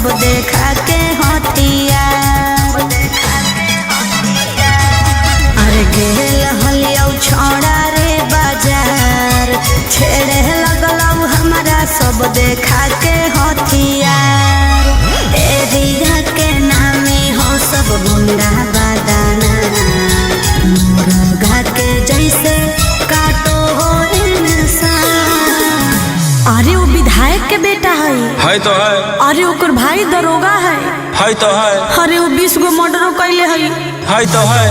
सब देखा के हथियार। अरे गेल हलियौ छोड़ा रे बाजार, छेड़े लगलौ हमारा सब देखा के हथियार। एरिया के नामे हो सब गुंडा बादाना, मुर्गा के जैसे काटो हो इंसान। अरे वो विधायक के बेटा है तो है। अरे ओकर भाई दरोगा है तो है। अरे वो 20 गो मर्डर कैले है तो है।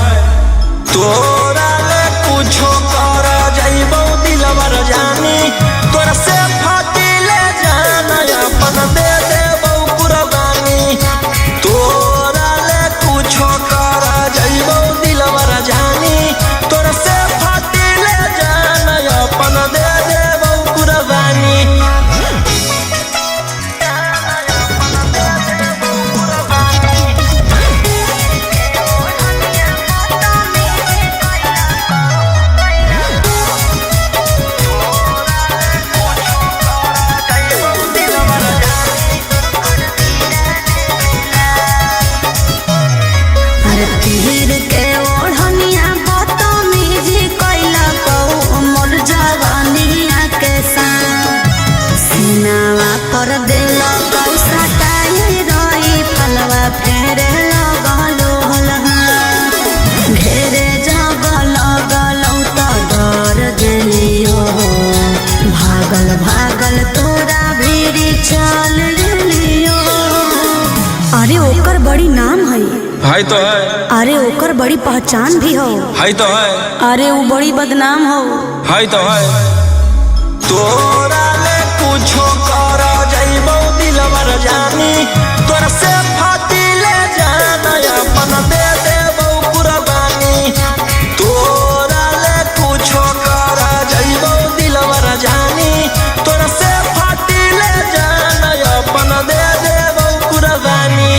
तोरा ले कुछो कर जाइबो दिलवर जानी, तोरा से फाटी ले जाना अपन दे देबो कुर्बानी। तोरा ले कुछो कर जाइबो दिलवर जानी, तोरा से फाटी ले जाना अपन दे देबो कुर्बानी। तीर के ओढ़निया बदतमीजी कैला कौ मोर जवानिया के साथ। सीनावा पर दिल कौ सटाई रही फलवा फेरे लगलो हलहा। घेरे जब लगलौ त डर गेलियो, भागल भागल तोरा भीड़ चल गेलियो। अरे ओकर बड़ी नाम है तो है। अरे ओकर बड़ी पहचान भी हो तो है। अरे वो बड़ी बदनाम हो तो है। तोरा ले कुछो कर जाइबो दिलवर जानी, तोरा से फाटी ले जाना अपन दे देबो कुर्बानी। तोरा ले कुछो कर जाइबो दिलवर जानी, तोरा से फाटी ले जाना अपन दे देबो कुर्बानी।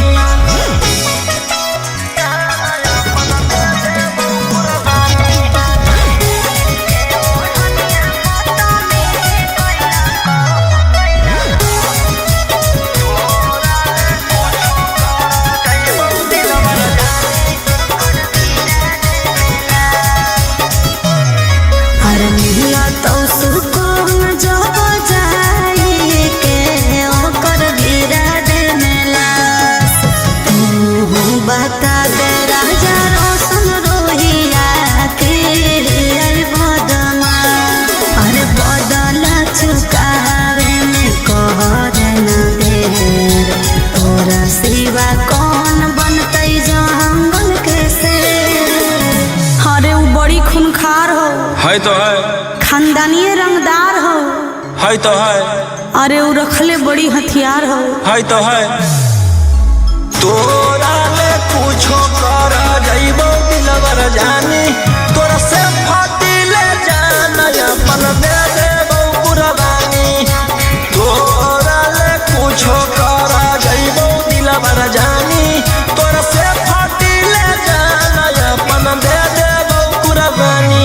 तो है। खानदानीय रंगदार हो तो है। अरे वो रखले बड़ी हथियार हो तो है। तोरा ले कुछो कर जाइबो दिलवर जानी, तोरा से फाटी ले जाना अपन दे देबो कुर्बानी। तोरा ले कुछो कर जाइबो दिलवर जानी, तोरा से फाटी ले जाना अपन दे देबो कुर्बानी।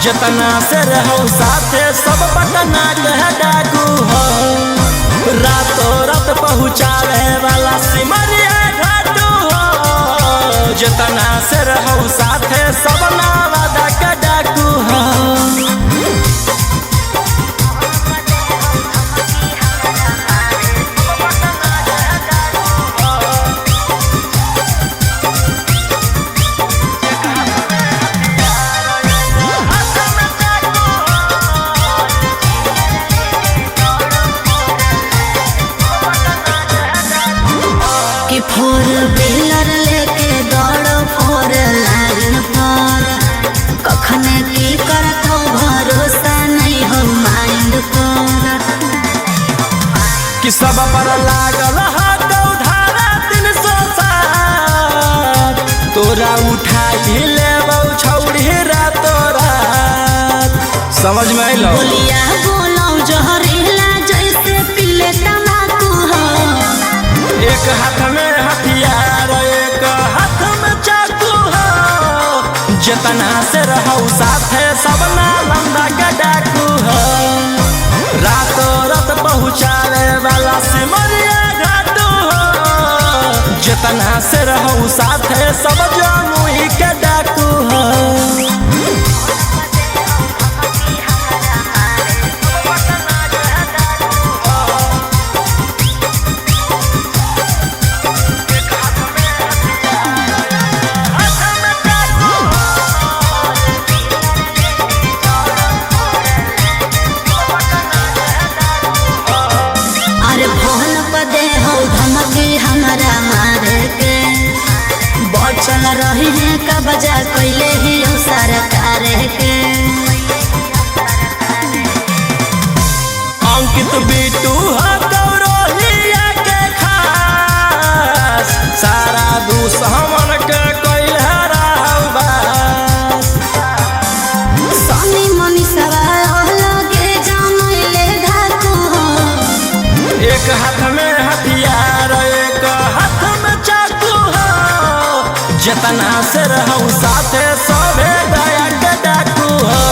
जतना से रहो साथे सब पटना कह डाकू हो, रातों रात पहुँचावे वाला सिमरिया घाटू हो। जतना से रहो साथे सब नावादा के डाकू हो। फोर व्हीलर लेके दौड़ो फोर लाइन पर, कखने की करत हो भरोसा नहीं हो माइंड पर। कि सब पर लागल हाथ उधारा 360, तोरा उठाई लेबौ छौड़ी रातो रात। समझ में आइलो? बोलिया बोलो जहरीला जैसे पीले तम्बाकू हो। एक हाथ में हथियार एक हाथ में चाकू हो, जितना से रहू साथे सब नालंदा के डाकू हो। रातों रात पहुँचावे वाला सिमरिया घाटू हो, जितना से रहू साथे सब जमुई के डाकू हो। चल रही है का बजा कोयले ही सरकार के। अंकित बिटू गौरहिया के खास, सारा दुश्मन के कोइल हराबास। सोनी मनी सवाल लगे जानले धाकू हो। एक हाथ में हथियार एक हाथ में चाकू हो, जितना से रहू साथे सबे दया के डाकू हो।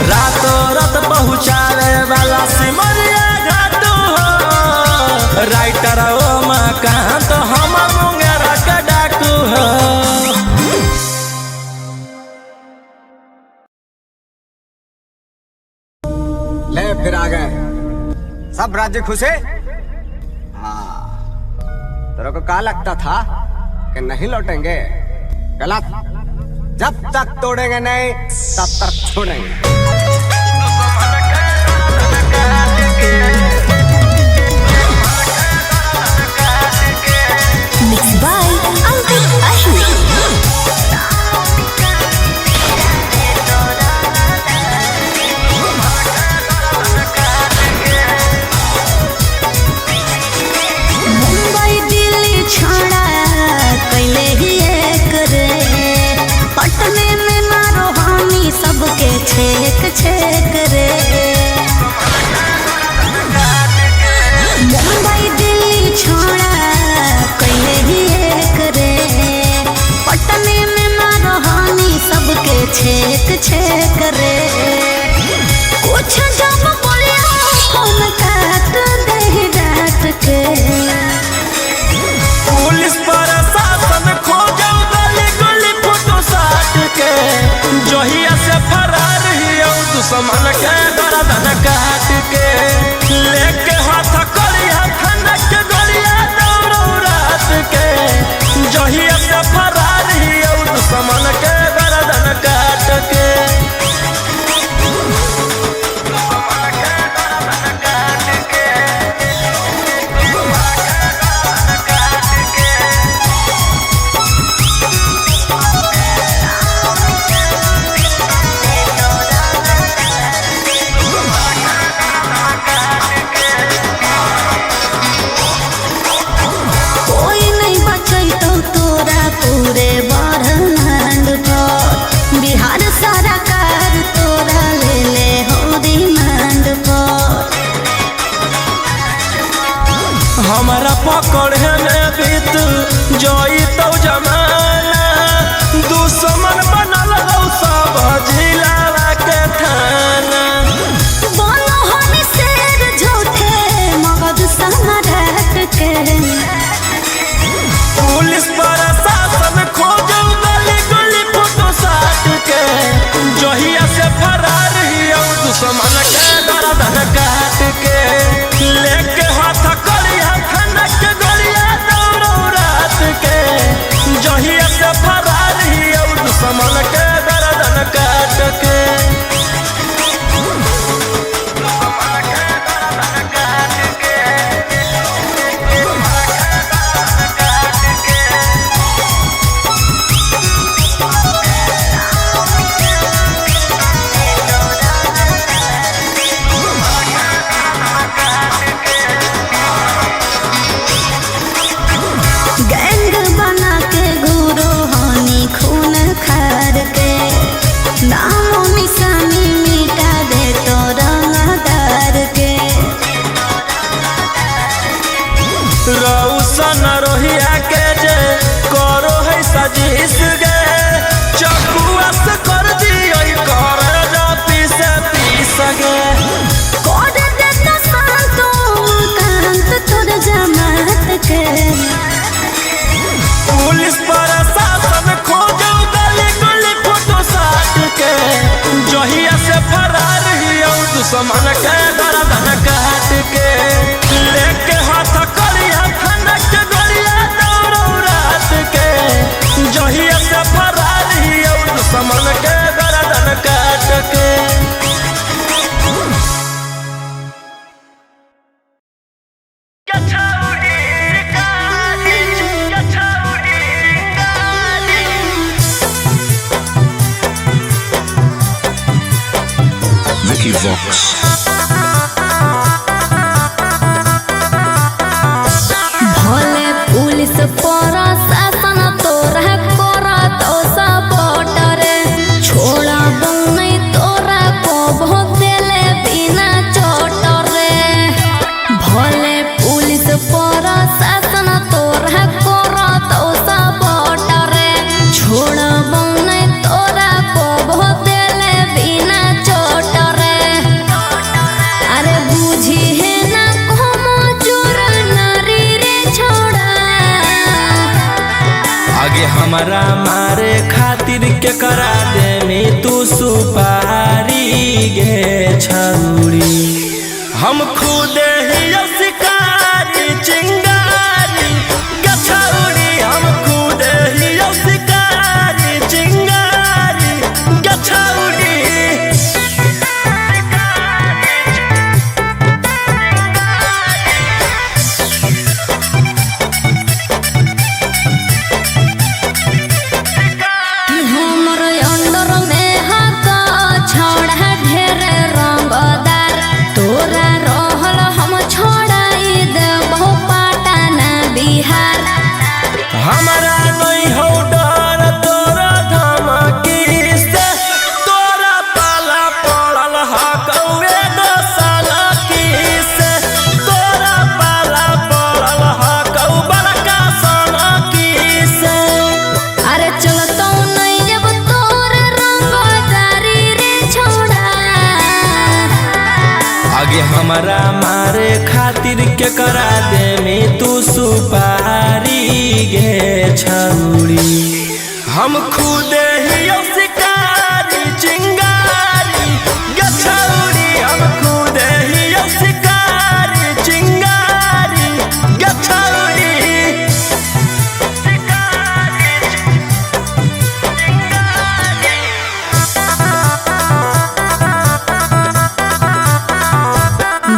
रातों रात पहुँचावे वाला सिमरिया घाटू हो, राइटर ओमाकांत हम मुंगेरा के डाकू हो। ले फिर आ गए सब राज्य खुशे। हाँ, तेरे को क्या लगता था कि नहीं लौटेंगे? गलत। जब तक तोड़ेंगे नहीं तब तक छोड़ेंगे। Mixed by Ankit Ahmed. Mumbai Delhi छोड़ा कैले ही एक रे, पटने में मारो हामी सबके छेक छेक रे। मुंबई दिल्ली छोड़ा कैले ही एक रे, पटने में मारो हामी सबके छेक छेक रे। कुछ जब बोलिया फोन काट दे डांट के। पुलिस प्रशासन खोजो गली गली फोटो साट के, जहिया से फरार हियो दुश्मन के गर्दन काट के। लेके हाथ करिया खनक गलिया दौड़ो रात के, जहिया से फरार हियो दुश्मन के गर्दन काट के। कोई नहीं बचैतो तोरा पूरे ब्रह्मांड पर, बिहार सरकार तोरा ले ले हो रिमांड पर। हमारा पकड़े में बीत जोई तो जमाना, दुश्मन बनल हो सब जिला के थाना। बोलो हनी शेर झूठे मगध सम्राट के। पुलिस प्रशासन खोजो गली गली फोटो साट के, जहिया से फरार हियो दुश्मन के गर्दन काट के। लेके हाथ करिया खनक गलिया दौड़ो रात के, जहिया से फरार हियो दुश्मन के गर्दन काट के। रौसन रोहिया के जे करो है सजीस गे चकुआ से कर दियो कर जा पीस गे कोड देता सांतो कांत तोर जमात के पुलिस प्रशासन खोजो गली गली फोटो साट के जहिया से फरार हियो दुश्मन के गर्दन काट के लेके हाथ करिया खनक गोलिया दौड़ो रात के जहिया से फरार हियो दुश्मन के गर्दन काट के Vicky Vox. भले पुलिस प्रशासन तोरा करत सपोर्ट रे छोड़ा बनै तोरा को भोग देले बिना चोट रे भले पुलिस प्रशासन तोरा करत सपोर्ट रे छोड़ा बनै तोरा को भोग देले बिना चोट रे अरे बुझी है ना कोमो चोर नारी रे छोड़ा आगे हमारा मारे खातिर के करा दे में तू सुपारी गे छौरी हम खुद ही शिकारी चिंगारी गे छौरी हम खुद ही शिकारी चिंगारी गे छौरी कि हमर अंडर में हाथ छोड़ा ढेर रंगदार तोरा रहल हम छोड़ाई देबो पटना बिहार हमारा नहीं हो डर तोरा धमकी से तोरा पाला पड़ल हकौए दोसाला की से तोरा पाला पड़ल हकौ बड़का साला की से अरे चलतो नहीं जब तोर रंगदारी रे छोड़ा आगे हमारा मारे खातिर के करा दे में तू सुपारी गे छौरी हम खुद ही शिकारी चिंगारी गे छौरी हम खुद ही शिकारी चिंगारी गे छौरी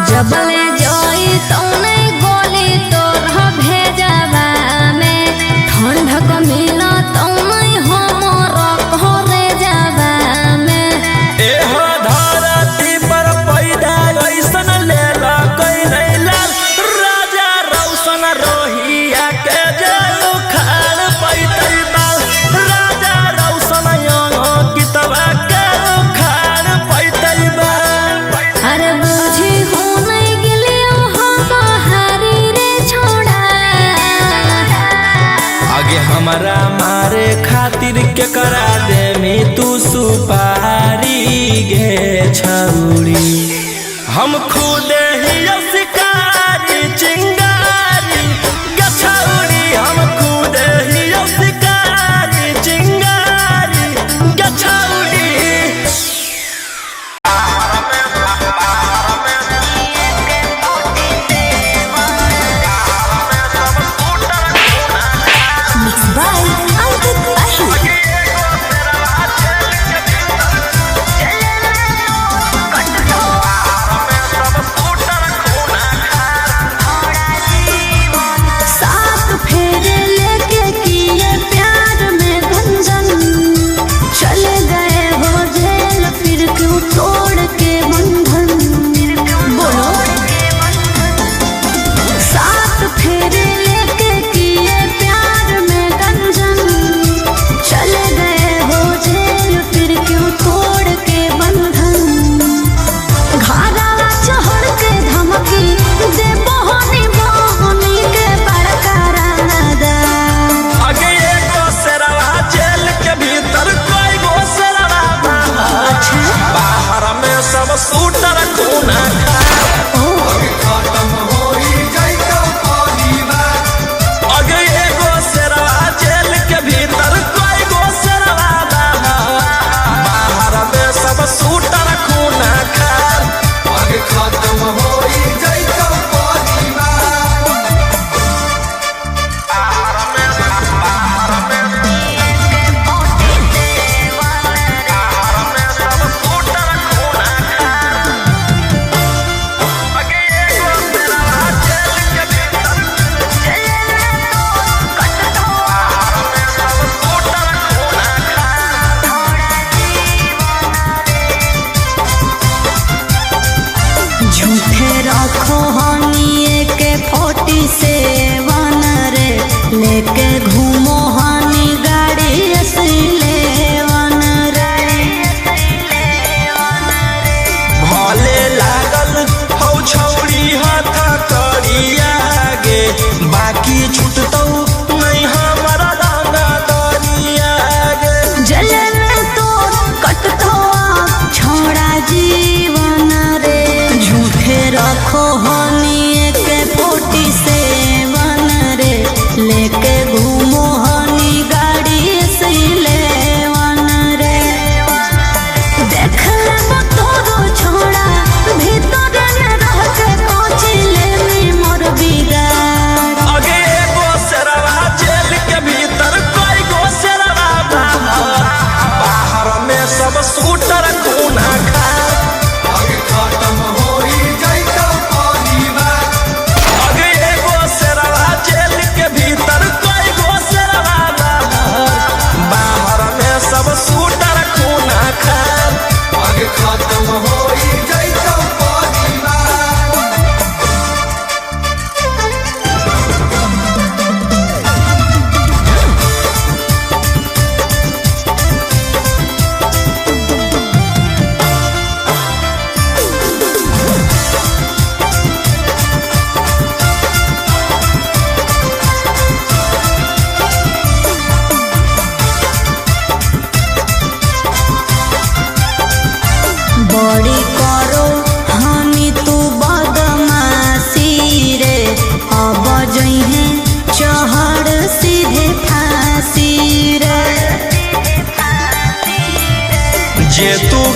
जबले जोई तो नहीं गोली तोर भेजवा में ठंडक मिला तो नहीं हमर घरे जावा में एहो धरती पर पैदा ऐसन लेला कोई नहीं लाल राजा रौशन रोहिया के जेल उखाड़ पैतै बाल राजा रौशन यहाँ कितवा के उखाड़ पैतै बाल अरे बुझी हो नहीं गिलियो हम बहारी रे छोड़ा आगे हमारा मारे खातिर के करा दे में तू सुपारी गे छौरी हम खुद ही शिकारी चिंगारी गे छौरी हम खुद ही शिकारी चिंगारी गे छौरी Mixed by Ankit Ahi. के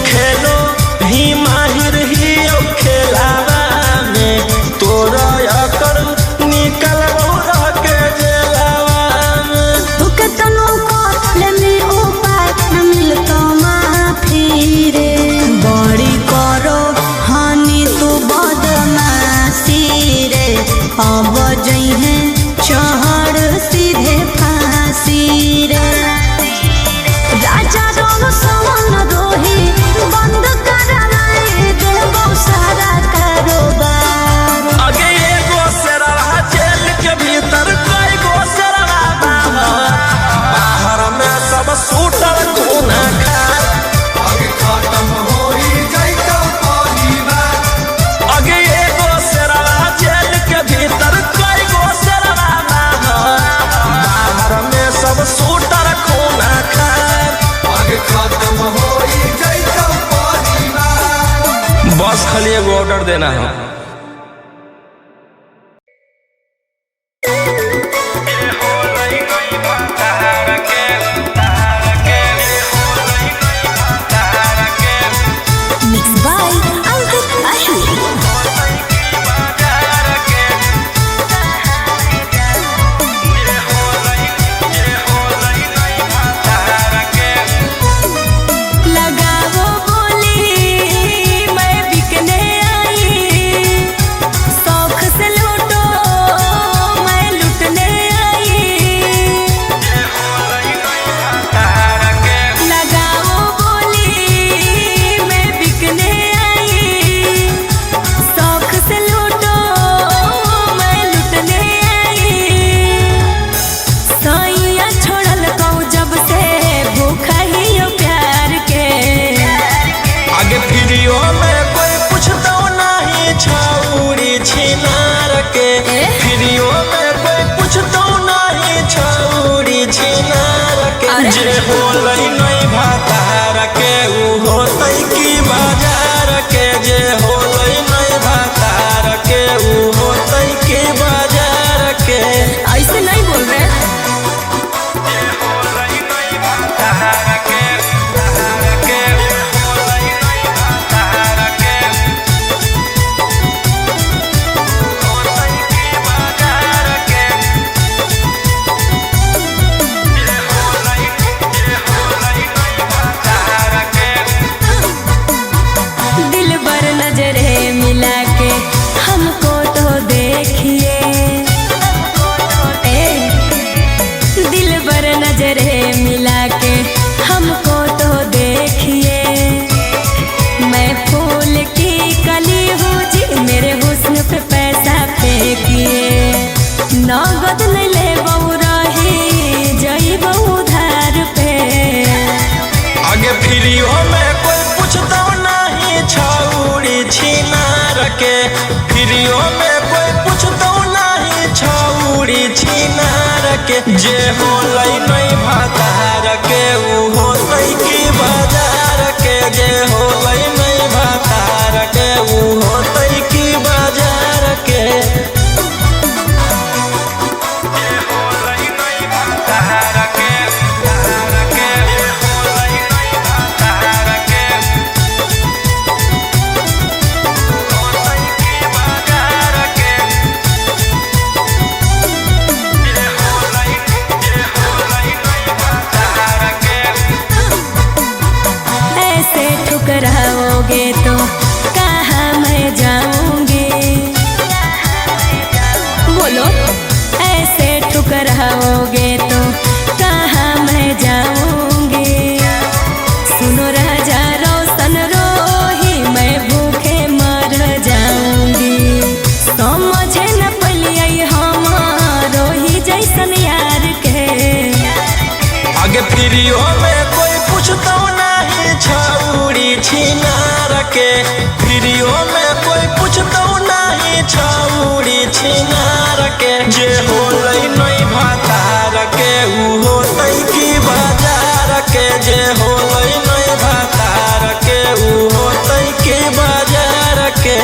खेलो ही माहिर ही खेलावा में तोरा अकर निकल रह के जेलावा में। तू के तनो को लेनी उपाय न मिलतो माफी रे बड़ी करो हानि तू बदमाशी रे अब जइहे चढ़ सीधे फांसी रे राजा रोम सवन रोही बंद कराए देबो सारा कारोबार। आगे एगो शेरवा जेल के भीतर कई गो शेरवा बाहर में सब सूटर कोना खार। आगे खत्म होई जाइतो परिवार। आगे एगो शेरवा जेल के भीतर कई गो शेरवा बाहर में सब सूटर कोना खार। आगे खत्म होई जाइतो परिवार। बस खाली एगो ऑर्डर देना है। Mixed by Ankit Ashwin. लगाओ बोली मैं बिकने आई शौक से लूटो मैं लुटने आई। लगाओ बोली मैं बिकने आई शौक से लूटो मैं लुटने आई। सैया छोड़ल कहूँ जब से भूखा ही हो प्यार के आगे फ्रीओ में कोई पूछता नहीं छौरी छिनार के। फ्रीओ में कोई पूछता नहीं छौरी छिनार के। अरे। जे होलई नहीं भातार के ऊ होतई की बाजार के। जे होलई नहीं भातार के ऊ होतई की बाजार के। ऐसे नहीं बोल रहे। दिल पर नजरे मिला के हमको तो देखिए दिल पर नजरे मिला के हमको तो देखिए। मैं फूल की कली हूँ जी मेरे हुस्न पे पैसा फेंकिए। नगद नहीं ले बहु रही जई बहु धार पे। आगे फ्रीओ में कोई पूछता नहीं छौरी छिनार के। फ्रीओ में कोई पूछता नहीं छौरी छिनार के। जे होलई नहीं भातार के ऊ होतई की बाजार के। जे होलई नहीं भातार के ऊ होतई की बाजार के। ऐसे ठुकराओगे तो कहाँ मैं जाऊंगी बोलो। ऐसे ठुकराओगे तो कहाँ मैं जाऊंगी। सुनो राजा रोशन रोही मैं भूखे मर जाऊंगी। समझे न पलिए हमारो ही जैसन यार के। आगे फ्रीओ में कोई पूछता नहीं छौरी छिनार के। फ्रीओ में कोई पूछता नहीं छौरी छिनार के। जे होलई नहीं भातार के ऊ होतई की बाजार के। जे होलई नहीं भातार के ऊ होतई की बाजार के।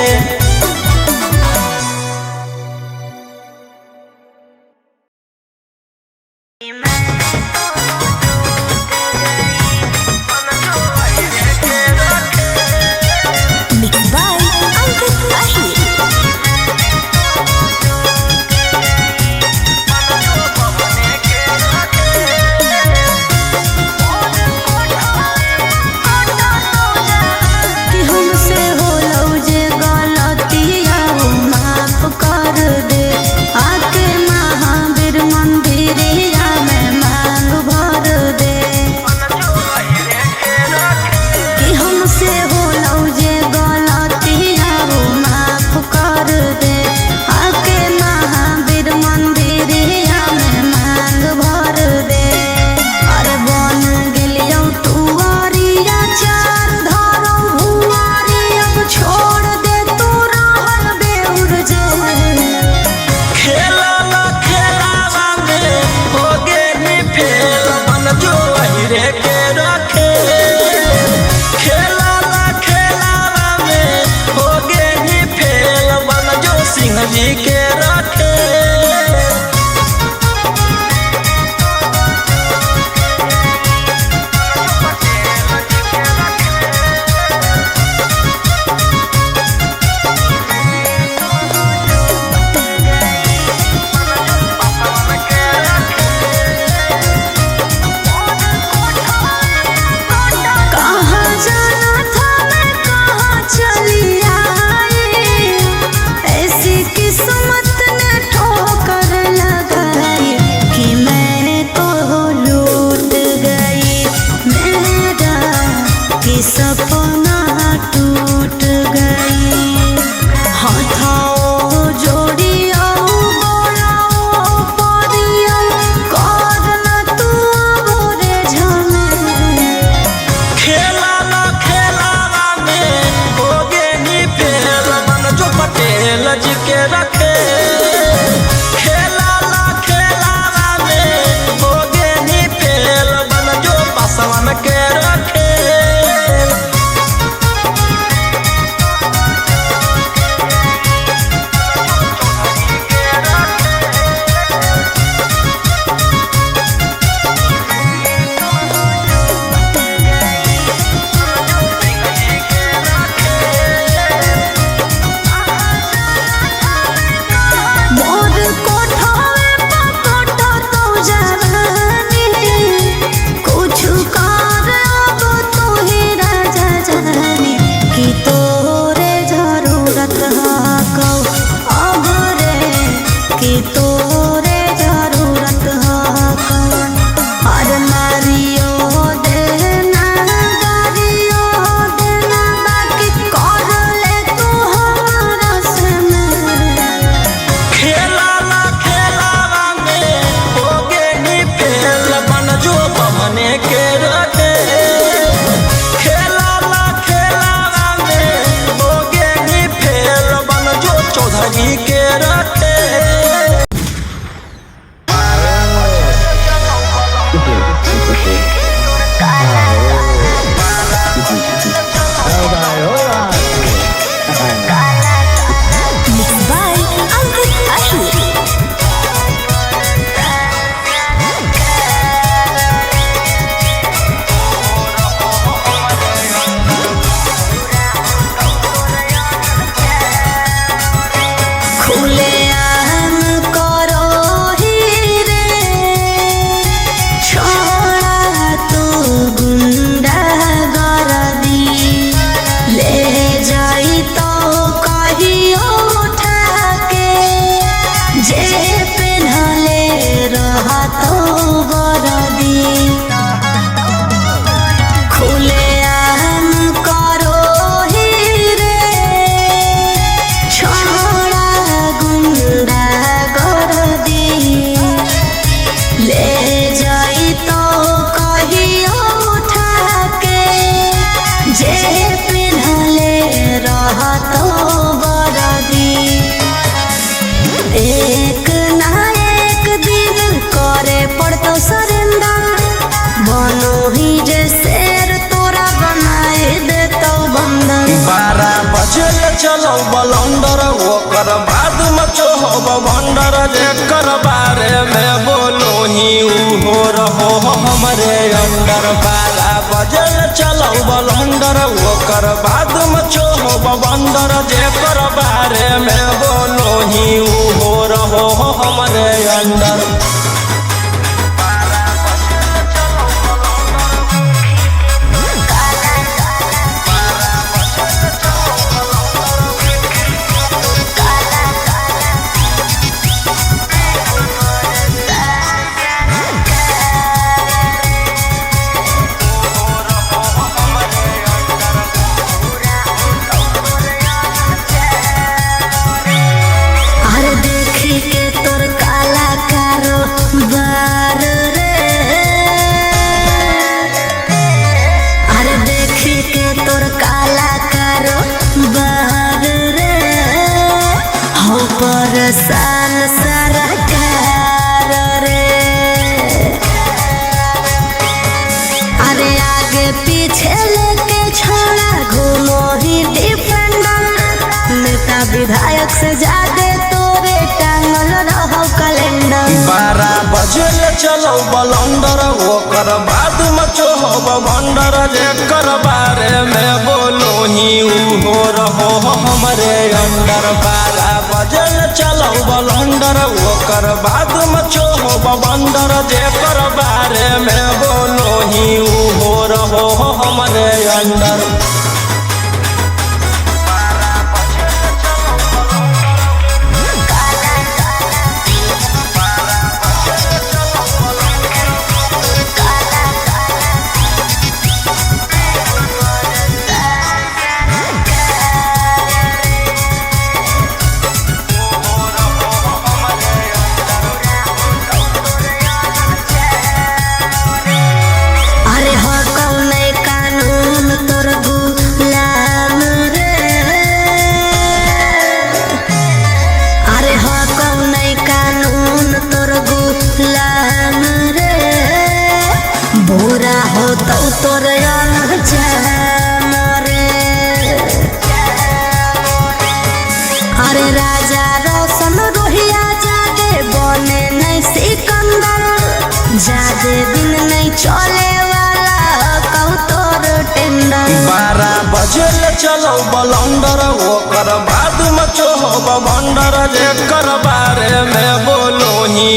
जे पेन्हले रहतो बरदी खुले आम करो ही रे छोड़ा गुंडा गरदी ले जाई तो कहियो उठा के जे पेन्हले रहतो बरदी एक ना एक दिन करे पड़तो सरेंडर बनो ही जे शेर तोरा बनाए देतो बंदर 12 बजे चलो बलंदर ओकर बाद मचो हो भंडर जेकर बारे में बोलो ही हो रहो हमरे अंडर 12 बजे चलो बलंदर ओकर बाद मचो हो भंडर जेकर बारे में बोलो ही हो रहो हमरे अंडर सान सरकार रे अरे आगे पीछे लेके छोड़ा घूमो ही डिफेंडर नेता विधायक से ज्यादा तोरे टांगल रहो कैलेंडर 12 बजे चलो बलंदर ओकर बाद मचो हो भंडर जेकर बारे में बोलो ही हो रहो हमरे अंडर 12 बजे चलो बलंदर ओकर बाद मचो हो भंडर जेकर बारे में बोलो ही हो रहो हमरे अंडर बुरा हो तो तोरे अरे राजा रोशन रोहिया जादे बने नहीं सिकंदर जादे दिन नहीं चले वाला कहू तोर टेंडर 12 बजे चलो बलंदर ओकर बाद मचो हो भंडर जेकर बारे में बोलो ही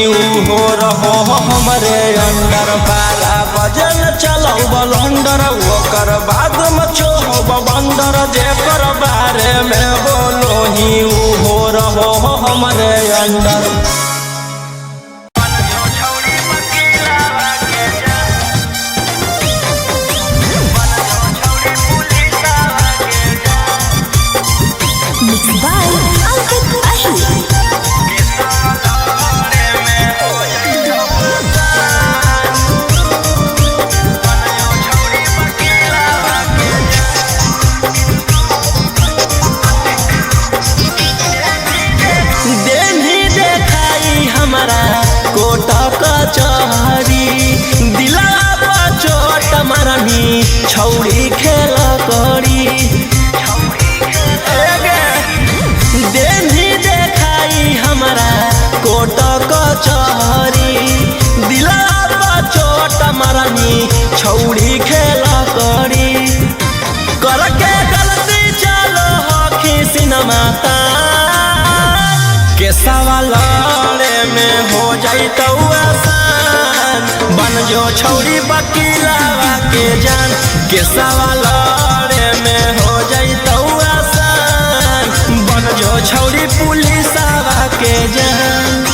हो रहो हमरे अंडर 12 बजे चलो बलंदर ओकर बाद मचो हो भंडर जेकर बारे में बोलो ही हो रहो हमरे अंडर छौड़ी खेल करी देनी देखाई हमारा कोट कचहरी दिला चोट मारनी छौड़ी खेल करी करके गलती चलो हखी सिनेमा के सवाल में हो जाई तो आसान बन जो छौड़ी वकीलावा के जान के सवाल में हो जाई तो आसान बन जो छौड़ी पुलिसावा के जान।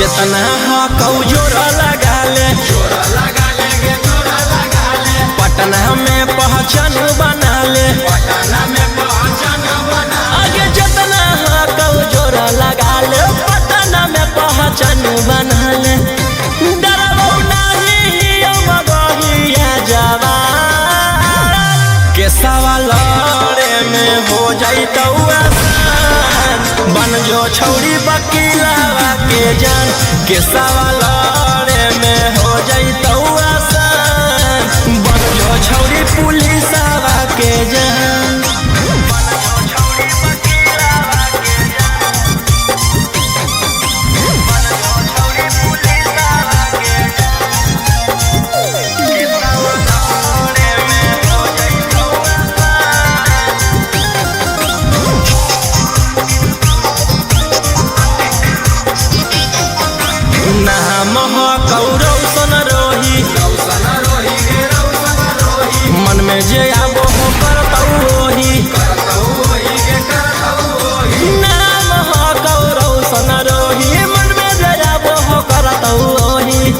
जितना हकौ जोरा लगा ले पटना में पहचान बना ले आगे जितना हकौ जोरा लगा ले पटना में पहचान बना ले डरबौ नहीं मगहिया जवान के सवालरे में हो जैतौ आसान बन जो छौरी वकीलवा के जान के सवालरे में हो जैतौ आसान बन जो छौरी पुलिसवा के जान नाम कौरव सन रोही मन में जे आबो हो करतौ ओही नाम कौरव सन रोही मन में जे आबो हो करतौ ओही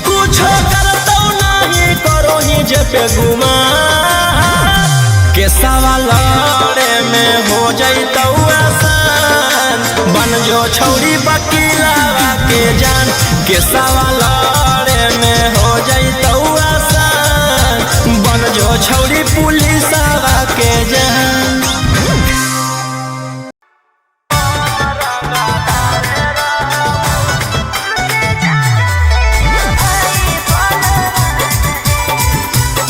कुछो करतौ नहीं करोही जे पे गुमा के सवालरे में हो जैतौ आसान बन जो छौरी वकीलवा के जान के सवालरे में हो जैतौ आसान बन जो छौरी पुलिसवा के जान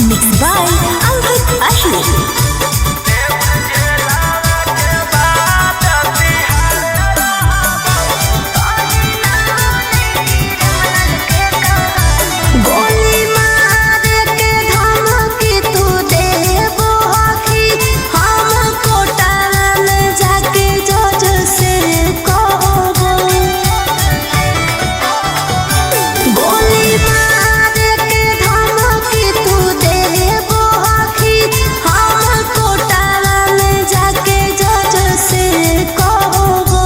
Mixed by Ankit Ashmi. गोली मार के धमकी तू देबो हकी हम कोटाला में जाके जज से कहबो गोली मार के धमकी तू देबो हकी हम कोटाला में जाके जज से कहबो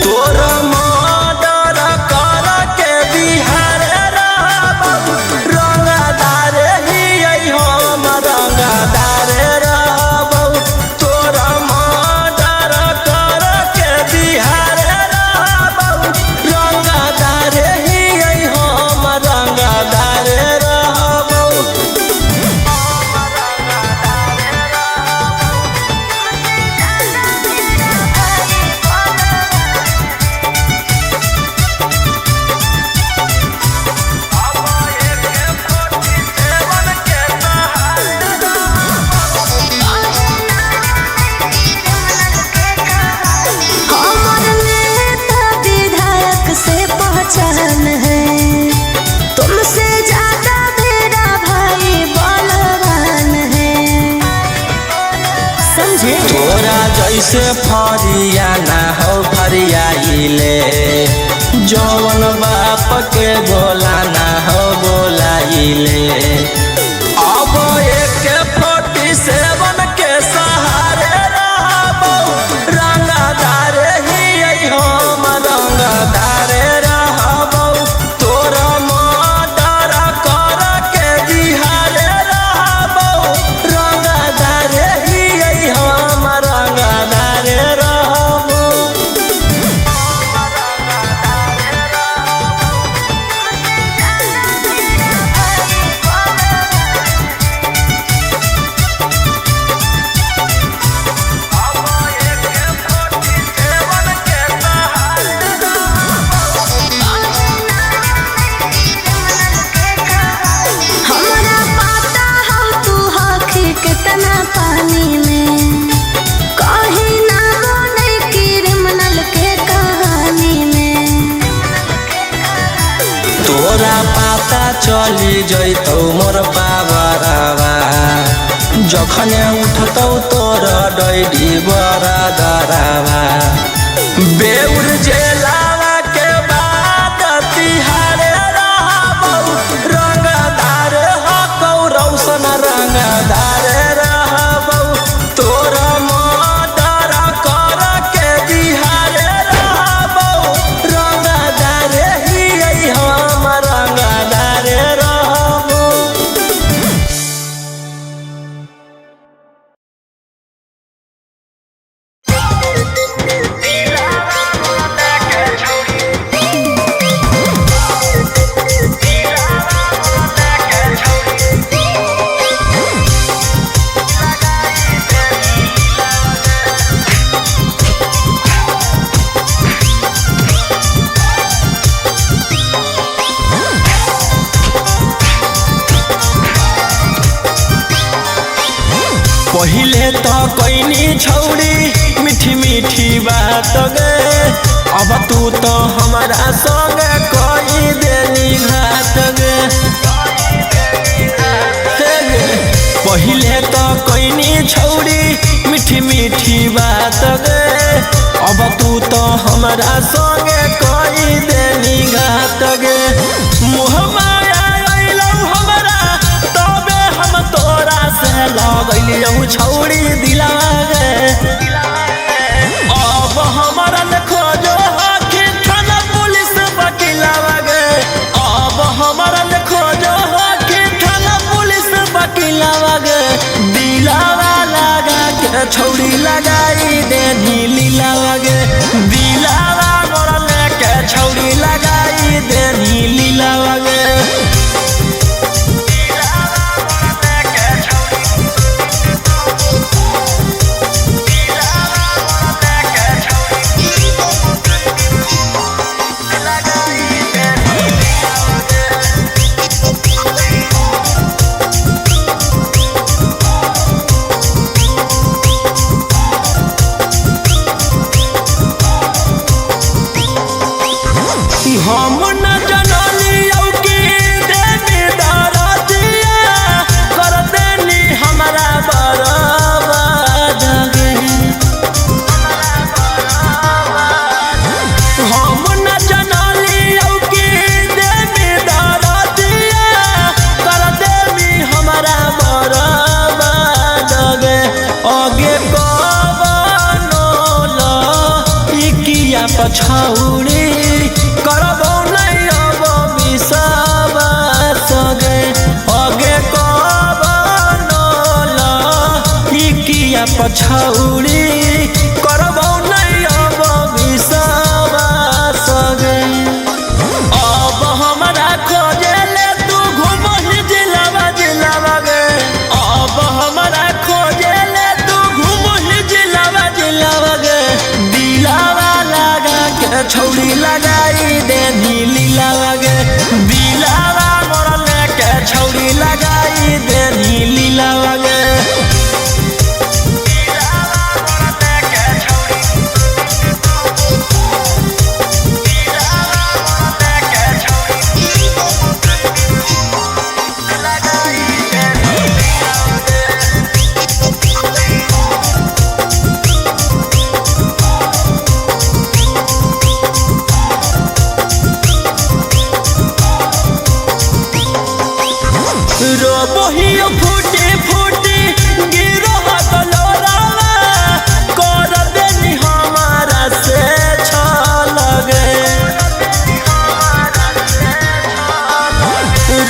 तोर मर्डर कर के बिहार रहबौ रंगदार ही हम रंगदार रहबौ तोर मर्डर कर के बिहार रहबौ रंगदार ही हम रंगदार रहबौ हमर नेता विधायक से पहचान है तुमसे ज्यादा मेरा भाई बलवान है समझे तोरा जैसे फरिया ना हो फरियाइले जौन बाप के बोला ना हो बोलाइले अब AK-47 के सहारे रहबौ रंगदार ही हम रंगदार रहबौ तोरा मर्डर कर के बिहार रहबौ रंगदार ही हम रंगदार रहबौ हमरा पता हो तू हकी कितना पानी में कहीं ना बने क्रिमिनल के कहानी में तोरा पता चली जैतौ मोर बाबरवा जखने उठतौ तोर डैडी बरदरवा बेउर जेलावा के बाद तिहार रहबौ रंगदार हकौ रौशन रंगदार रहबौ तोरा मर्डर कर के बिहार रहबौ रंगदार पहिले तो कोइनी छौड़ी मीठी मीठी बात गे, अब तू तो हमारा संग कोई देनी घात गे। पहिले तो कोइनी छौड़ी मीठी मीठी बात गे, अब तू तो हमारा संग कोई देनी घात गे। मुँह माया अइलौ हमरा तबे हम तोरा से लगैलियौ छौड़ी दिलावा गे। अब हमरा ले खोजो हाथी थाना पुलिस वकीलावा गे, अब हमरा ले खोजो हाथी थाना पुलिस वकीलावा गे। दिलावा लगा के छौड़ी लगाई देनी लीलावा गे, दिलावा मोरा लेके छौड़ी लगाई देनी लीलावा गे। हम न जनलियौ कि देवी दरदिया कर देनी हमरा बर्बाद गे। हम न जनलियौ कि देवी दरदिया कर देनी हमरा बर्बाद गे। आगे कवनो लइकिया पछौड़ी करबौ नहीं अब विश्वास गे। आगे कवनो लइकिया पछौड़ी करबौ नहीं अब विश्वास गे। अब हमरा खोजे ले तू घुमही जिलावा जिलावा गे, अब हमरा खोजे ले तू घुमही जिलावा जिलावा गे। दिलावा लगा के छौड़ी लगाई देनी लीलावा गे, दिलावा मोरा लेके छौड़ी लगाई देनी लीलावा गे। रोबहियो फूटी फूटी गिरो गलोरावा कर देनी हमारा से छल गे।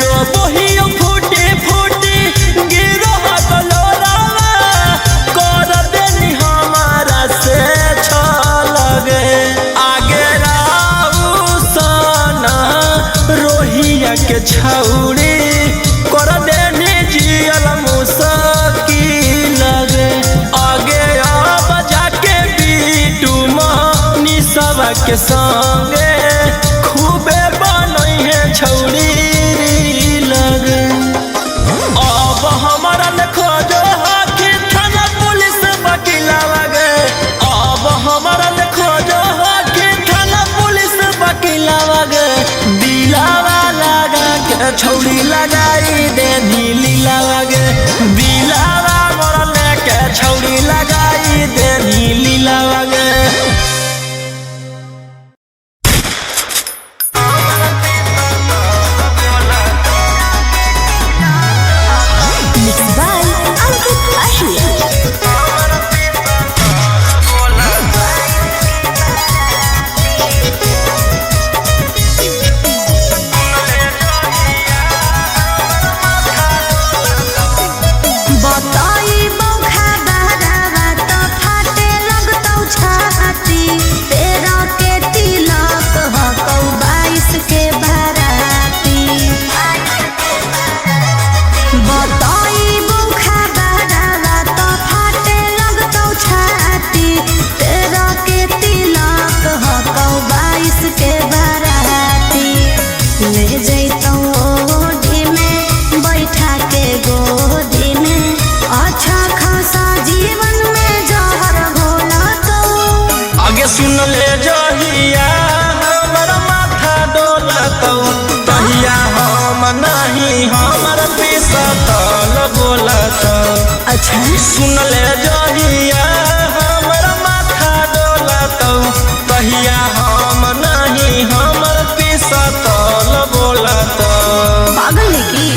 रोबहियो फूटी फूटी गिरो गलोरावा कर देनी हमारा से छल गे। आगे राउ सना रोहिया के छौड़ी कर देनी जियल मुश्किल गे। आगे अब जाके बीटू मनी सब के संगे खूबे बनई है छौड़ी लगे। अब हमारा ले खोजो हाथी थाना पुलिस वकीलावा गे, अब हमारा ले खोजो हाथी थाना पुलिस वकीलावा गे। दिलावा लगा के छौड़ी लगाई देनी लीलावा गे, दिलावा मोरा लेके छौड़ी लगाई देनी लीलावा गे। सुन ले जहिया हमर माथा डोलतौ तहिया हम नहीं हमर पिसतल बोलतौ। अच्छा सुन ले जहिया हमर माथा डोलतौ तहिया हम नहीं हमर पिसतल बोलतौ। पागल है की?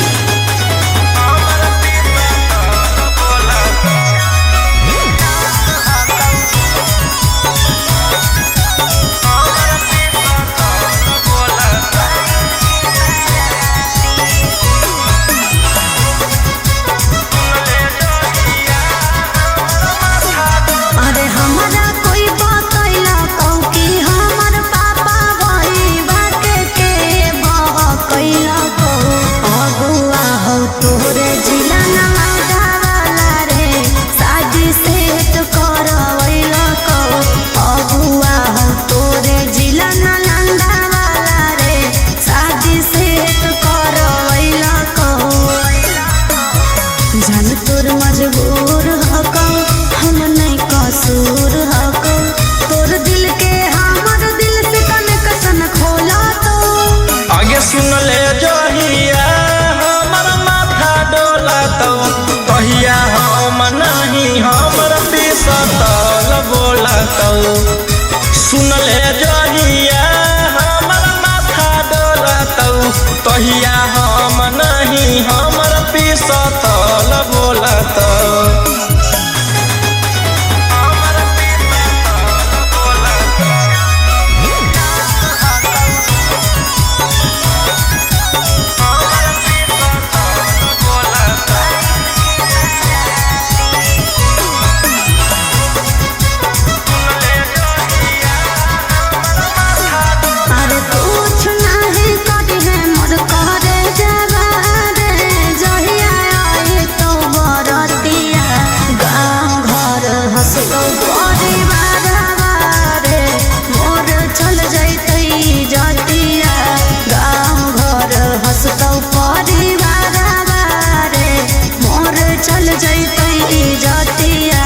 अरे हमारा कोई बतैला कहू कि हमर पापा भईबा के बहकैला कहू अगुआ हो तोरे जिला नवाला रे शादी सेट करवैला कहू अगुआ हो तोरे जिला नालंदा वाला रे शादी सेट करवैला कहू जान तोर मजबूर हकौ हम नहीं कसूर हकौ तोर दिल के हमर दिल से कनेक्शन खोला तो। आगे सुन ले जहिया हमर माथा डोलतौ तहिया हम नहीं हमर पिसतल बोलतौ। सुन ले जहिया हमर माथा डोलतौ तहिया हम नहीं हमर पिसतल बोलतौ। अरे कुछ नहीं करी है मोर करे जवा रे जहिया आए तो बरतिया गाँव घर हंसतो परिवार रे मोर चल जैतै जतिया गाँव घर हंसतो परिवार रे मोर चल जैतै जतिया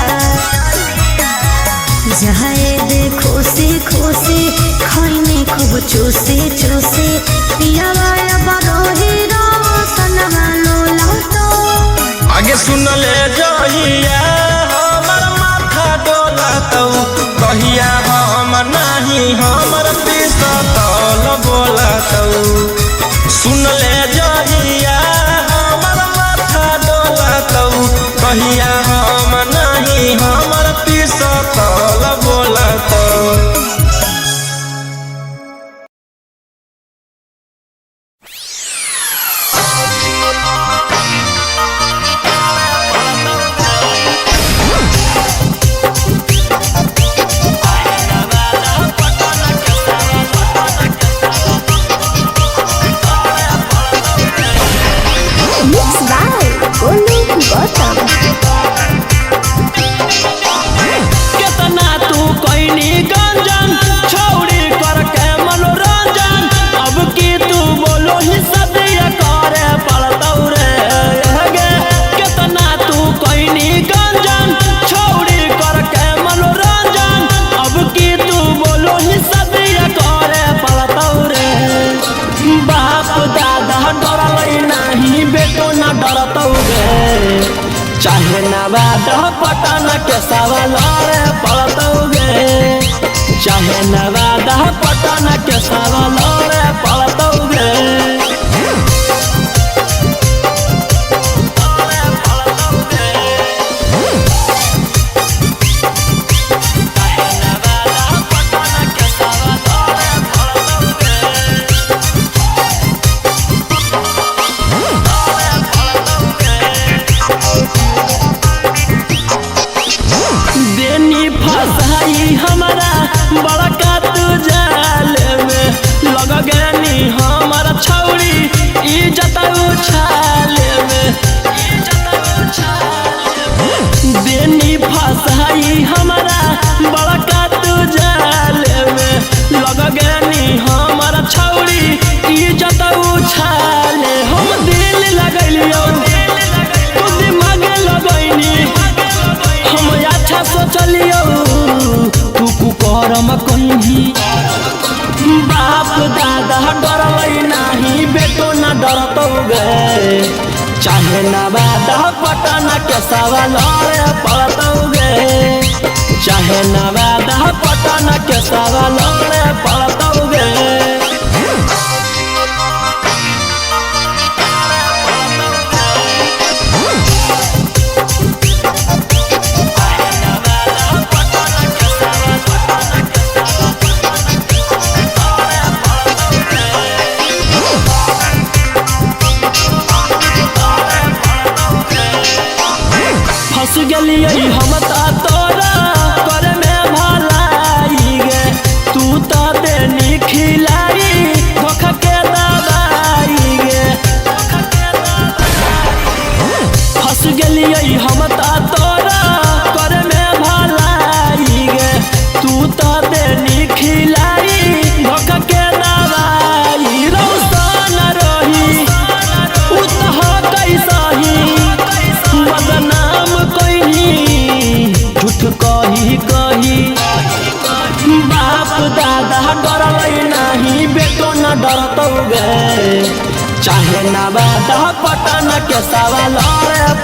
जाए दे खुशी खुशी खैनी खूब चूसी चूसी पियावा बरोही रोशनमा लोलतो। आगे सुन ले जहिया हमर माथा डोलतौ तहिया हम नहीं हमर पिसतल बोलतौ। सुन ले जहिया हमर माथा डोलतौ तहिया हम नहीं हमर पिसतल बोलतौ। Mixed by Olu Gautam. केतना तू कोइनी गंजन छौड़ी करके मनोरंजन अब की तू बोलो ही सदिया करे पड़तौ रे गे। केतना तू कोइनी गंजन छौड़ी करके मनोरंजन अब की तू बोलो ही सदिया करे पड़तौ रे। बाप दादा डरलै नाही बेटो ना डरतौ रे चाहे नवादा पटन के सवाल रे पड़तौ गे। चाहे नवादा पटन के सवाल रे पड़तौ गे। देनी फसाई हमारा बड़का तू जाल में लग गनी हमारा छौड़ी इज्जत उछाल में। देनी फसाई हमारा बड़का तू जाल में लग गनी हमारा छौड़ी इज्जत उछाल। हम दिल लगलियो तू दिमाग लगैनी हम अच्छा सोचलियो तू कुकरम नवादा पटना के सवाल पड़तौगे चाहे नवादा पटना के सवाल पड़तौगे फंस गलिए हम तोरा करे में भलाई गे तू तो देनी खिलाई धोखा के दवाई गे फंस गलिए हम तोरा करे में भलाई गे तू तो देनी खिलाई धोखा के दवाई रौशन रही उतह कैसही बदनाम झूठ कही बाप दादा डरल नहीं बेटो न डरतौगे चाहे नवादा पटना के सवाल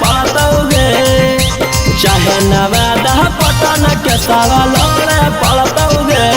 पड़तौगे चाहे नवादा पटना के सवाल पड़तौगे